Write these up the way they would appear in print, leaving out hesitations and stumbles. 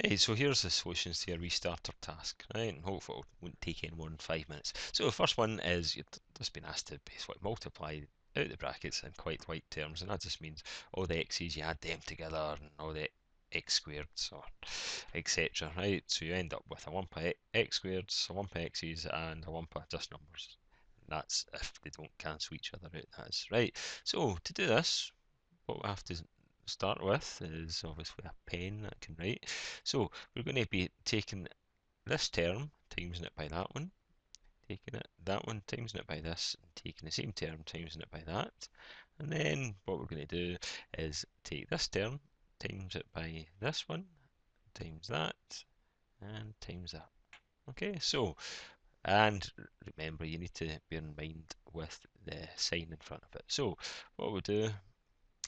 Hey, so here's the solutions to your restarter task, right? And hopefully it won't take any more than 5 minutes. So the first one is you've just been asked to basically multiply out the brackets in quite light terms, and that just means all the x's, you add them together, and all the x squared, or etc. Right? So you end up with a 1 by x squared, a 1 by x's, and a 1 by just numbers. And that's if they don't cancel each other out, that's right. So to do this, what we have to start with is obviously a pen that can write. So we're going to be taking this term, timesing it by that one, taking that one, timesing it by this, and taking the same term, timesing it by that. And then what we're going to do is take this term, times it by this one, times that, and times that. Okay, so, and remember you need to bear in mind with the sign in front of it. So what we'll do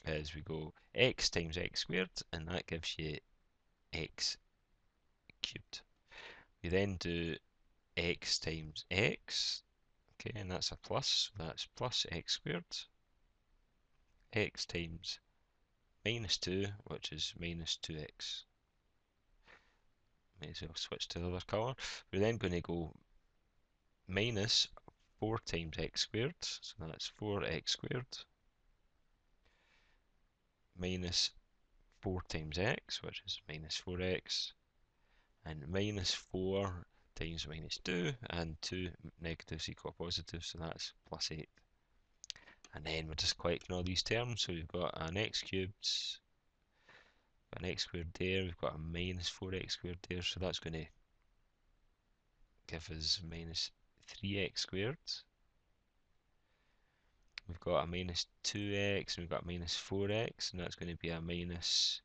is we go x times x squared, and that gives you x cubed. We then do x times x, okay, and that's a plus, so that's plus x squared. X times minus 2, which is minus 2x. May as well switch to the other colour. We're then going to go minus 4 times x squared, so that's 4x squared, minus 4 times x, which is minus 4x, and minus 4 times minus 2, and 2 negatives equal positive, so that's plus 8. And then we're just collecting all these terms, so we've got an x cubed, an x squared there, we've got a minus 4x squared there, so that's going to give us minus 3x squared. We've got a minus 2x, and we've got a minus 4x, and that's going to be a minus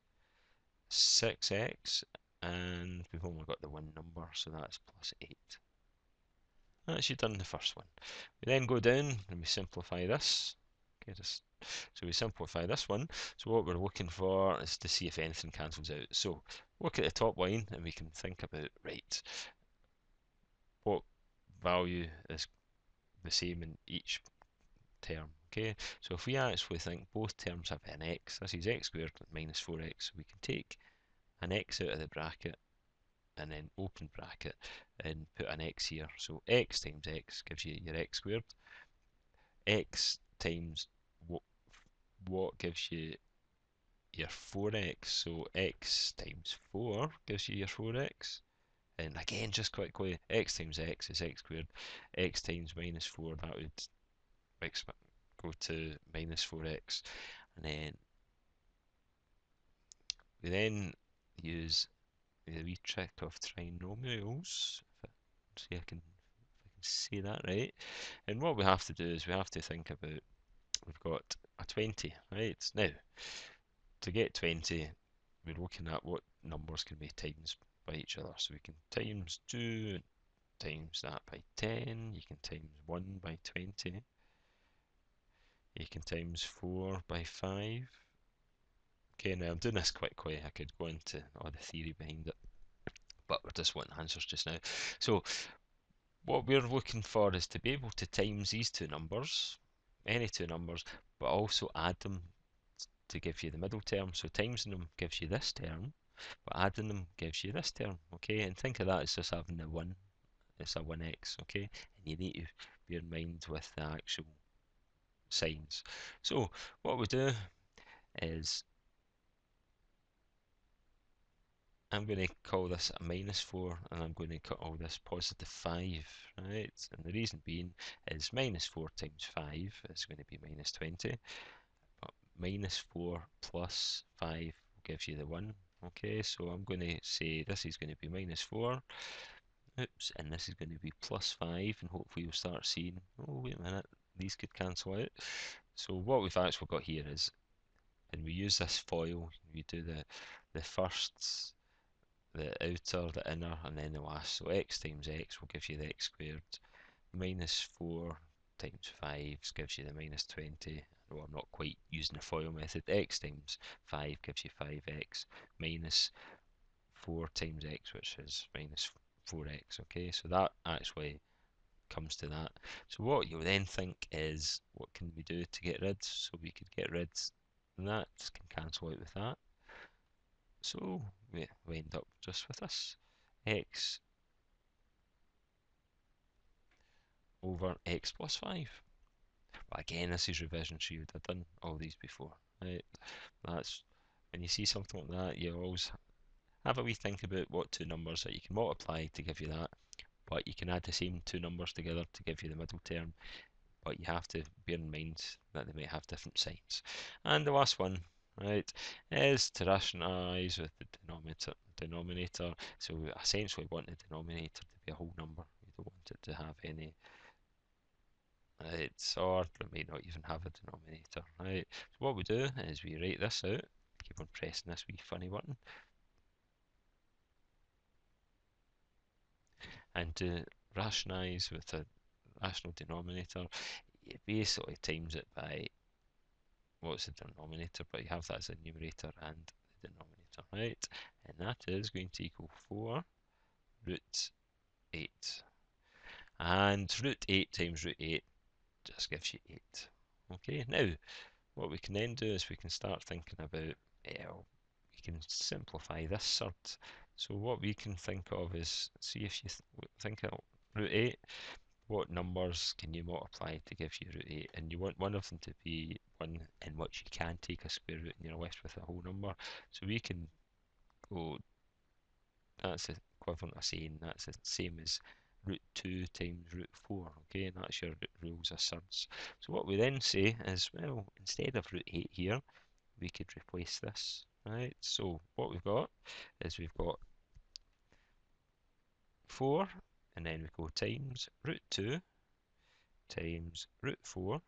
6x, and we've only got the one number, so that's plus 8. That's you done the first one. We then go down and we simplify this. Okay, so we simplify this one. So what we're looking for is to see if anything cancels out. So look at the top line and we can think about, right, what value is the same in each term. Okay, so if we actually think both terms have an x, this is x squared minus 4x, we can take an x out of the bracket and then open bracket and put an x here. So x times x gives you your x squared. X times what gives you your 4x. So x times 4 gives you your 4x. And again, just quickly, x times x is x squared. X times minus 4, that would go to minus 4x. And then we then use the wee trick of trinomials. See, I can say that right. And what we have to do is we have to think about, we've got a 20, right? Now, to get 20, we're looking at what numbers can be times by each other. So we can times 2 times that by 10, you can times 1 by 20, you can times 4 by 5. Okay, now I'm doing this quickly, I could go into all the theory behind it, but we're just wanting answers just now. So what we're looking for is to be able to times these two numbers, any two numbers, but also add them to give you the middle term. So timesing them gives you this term, but adding them gives you this term, okay? And think of that as just having the 1, it's a 1x, okay? And you need to bear in mind with the actual signs. So what we do is I'm going to call this a minus 4 and I'm going to call this positive 5, right? And the reason being is minus 4 times 5 is going to be minus 20, but minus 4 plus 5 gives you the 1. Okay, so I'm going to say this is going to be minus 4, oops, and this is going to be plus 5, and hopefully you'll start seeing, oh wait a minute, these could cancel out. So what we've actually got here is, and we use this FOIL, we do the first, the outer, the inner, and then the last. So x times x will give you the x squared, minus 4 times 5 gives you the minus 20. Well, I'm not quite using the FOIL method. X times 5 gives you 5x, minus 4 times x, which is minus 4x. Okay, so that actually comes to that. So what you'll then think is, what can we do to get rid? So we could get rid, and that can cancel out with that. So we end up just with this x over x plus 5. But again, this is revision, so you'd have done all these before, right? That's when you see something like that, you always have a wee think about what two numbers that you can multiply to give you that, but you can add the same two numbers together to give you the middle term, but you have to bear in mind that they might have different signs. And the last one, right, is to rationalise with the denominator. So we essentially want the denominator to be a whole number. We don't want it to have any, or it may not even have a denominator, right? So what we do is we write this out, keep on pressing this wee funny button, and to rationalise with a rational denominator, it basically times it by what's the denominator, but you have that as a numerator and the denominator, right? And that is going to equal 4 root 8. And root 8 times root 8 just gives you 8. Okay, now what we can then do is we can start thinking about, well, we can simplify this surd. So what we can think of is, see if you think of root 8, what numbers can you multiply to give you root 8? And you want one of them to be one in which you can take a square root and you're left with a whole number. So we can go, that's the equivalent of saying that's the same as root 2 times root 4, okay, and that's your rules of surds. So what we then say is, well, instead of root 8 here, we could replace this, right? So what we've got is we've got 4, and then we go times root 2 times root 4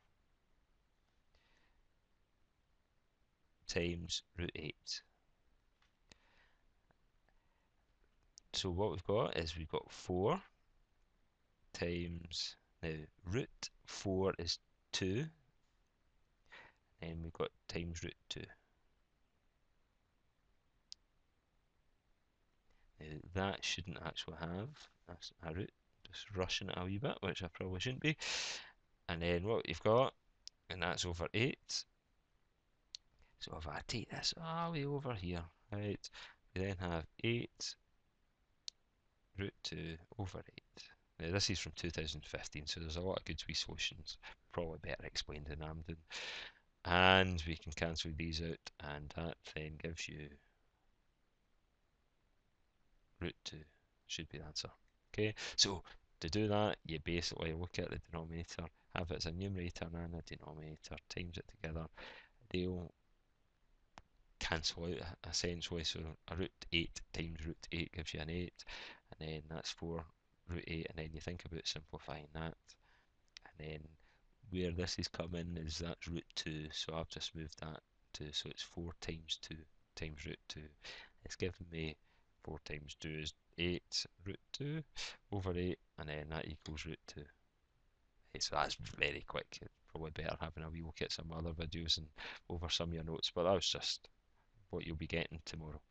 times root 8. So what we've got is we've got 4 times, now root 4 is 2, and we've got times root 2. Now that shouldn't actually have a root, just rushing it a wee bit, which I probably shouldn't be. And then what you've got, and that's over 8. So if I take this all the way over here, right, we then have 8 root 2 over 8. Now this is from 2015, so there's a lot of good wee solutions, probably better explained than I'm doing. And we can cancel these out, and that then gives you root 2 should be the answer. Okay, so to do that, you basically look at the denominator, have it as a numerator and a denominator, times it together. They'll cancel out essentially, so a root 8 times root 8 gives you an 8, and then that's 4 root 8, and then you think about simplifying that, and then where this is coming is that's root 2, so I've just moved that to, so it's 4 times 2 times root 2. It's giving me 4 times 2 is 8 root 2 over 8, and then that equals root 2. Okay, so that's very quick. It's probably better having a wee look at some other videos and over some of your notes, but that was just what you'll be getting tomorrow.